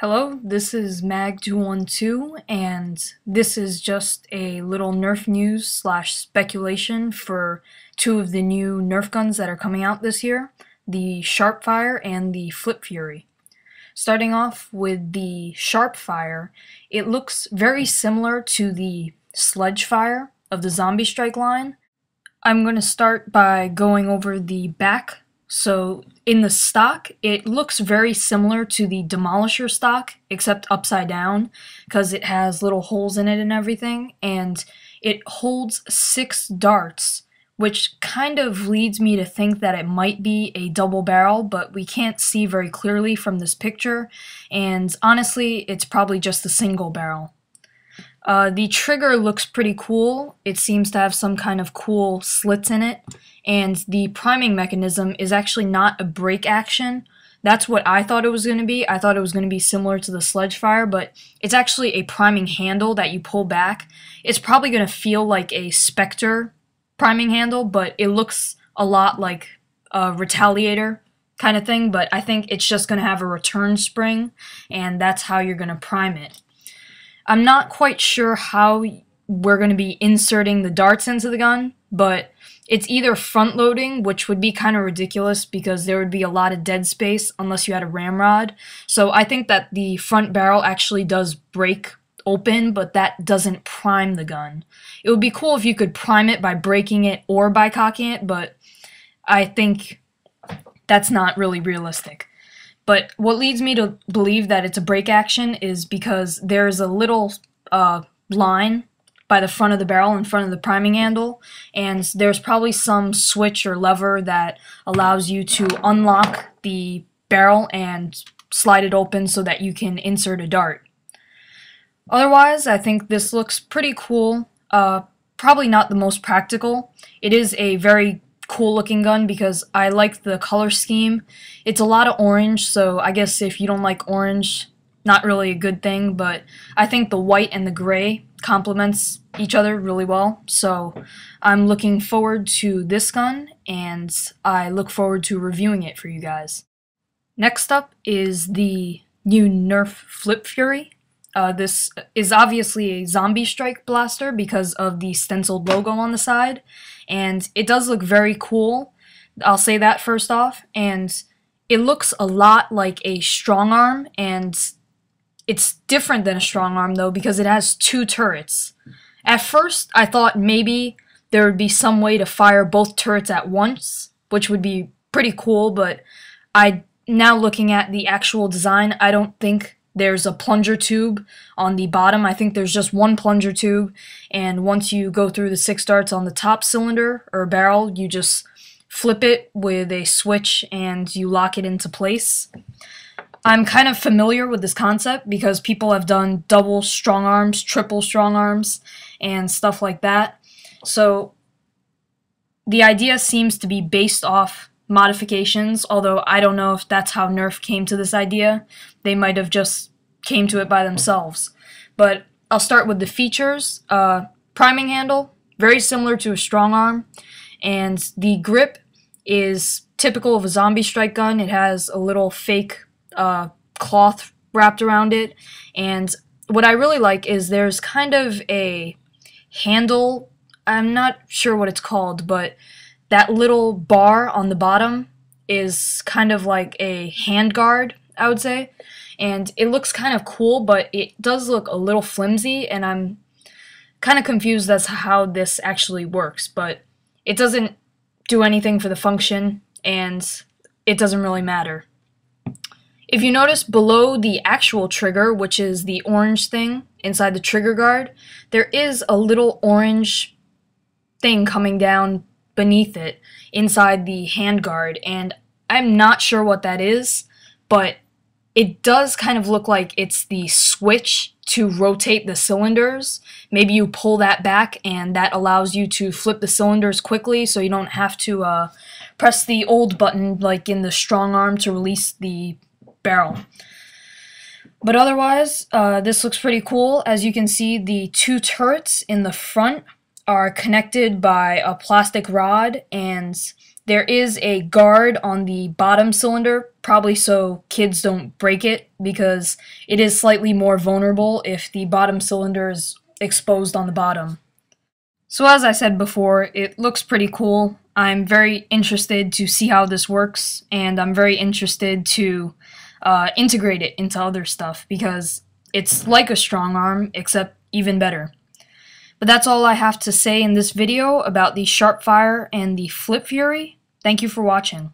Hello, this is Mag212, and this is just a little Nerf news slash speculation for two of the new Nerf guns that are coming out this year, the Sharpfire and the Flipfury. Starting off with the Sharpfire, it looks very similar to the Sledgefire of the Zombiestrike line. I'm going to start by going over the back. So in the stock, it looks very similar to the Demolisher stock, except upside down, because it has little holes in it and everything, and it holds 6 darts, which kind of leads me to think that it might be a double barrel, but we can't see very clearly from this picture, and honestly, it's probably just a single barrel. The trigger looks pretty cool. It seems to have some kind of cool slits in it, and the priming mechanism is actually not a break action. That's what I thought it was going to be. I thought it was going to be similar to the Sledgefire, but it's actually a priming handle that you pull back. It's probably going to feel like a Spectre priming handle, but it looks a lot like a Retaliator kind of thing, but I think it's just going to have a return spring, and that's how you're going to prime it. I'm not quite sure how we're going to be inserting the darts into the gun, but it's either front loading, which would be kind of ridiculous because there would be a lot of dead space unless you had a ramrod. So I think that the front barrel actually does break open, but that doesn't prime the gun. It would be cool if you could prime it by breaking it or by cocking it, but I think that's not really realistic. But what leads me to believe that it's a break action is because there's a little line by the front of the barrel in front of the priming handle, and there's probably some switch or lever that allows you to unlock the barrel and slide it open so that you can insert a dart. Otherwise, I think this looks pretty cool. Probably not the most practical. It is a very cool looking gun because I like the color scheme. It's a lot of orange, so I guess if you don't like orange, not really a good thing, but I think the white and the gray complements each other really well, so I'm looking forward to this gun, and I look forward to reviewing it for you guys. Next up is the new Nerf Flipfury. This is obviously a Zombiestrike blaster because of the stenciled logo on the side, and it does look very cool. I'll say that first off, and it looks a lot like a strong arm, and it's different than a strong arm though because it has 2 turrets. At first, I thought maybe there would be some way to fire both turrets at once, which would be pretty cool, but now looking at the actual design, I don't think there's a plunger tube on the bottom. I think there's just one plunger tube, and once you go through the 6 darts on the top cylinder or barrel, you just flip it with a switch and you lock it into place. I'm kind of familiar with this concept because people have done double strong arms, triple strong arms, and stuff like that. So the idea seems to be based off modifications, although I don't know if that's how Nerf came to this idea. They might have just came to it by themselves. But I'll start with the features. Priming handle, very similar to a strong arm, and the grip is typical of a Zombiestrike gun. It has a little fake cloth wrapped around it, and what I really like is there's kind of a handle, I'm not sure what it's called, but that little bar on the bottom is kind of like a hand guard, I would say, and it looks kind of cool, but it does look a little flimsy, and I'm kind of confused as to how this actually works, but it doesn't do anything for the function, and it doesn't really matter. If you notice below the actual trigger, which is the orange thing inside the trigger guard, there is a little orange thing coming down beneath it inside the hand guard, and I'm not sure what that is, but it does kind of look like it's the switch to rotate the cylinders. Maybe you pull that back and that allows you to flip the cylinders quickly so you don't have to press the old button like in the strong arm to release the barrel. But otherwise, this looks pretty cool. As you can see, the 2 turrets in the front are connected by a plastic rod, and There is a guard on the bottom cylinder, probably so kids don't break it, because it is slightly more vulnerable if the bottom cylinder is exposed on the bottom. So as I said before, it looks pretty cool. I'm very interested to see how this works, and I'm very interested to integrate it into other stuff, because it's like a strong arm, except even better. But that's all I have to say in this video about the Sharpfire and the Flipfury. Thank you for watching.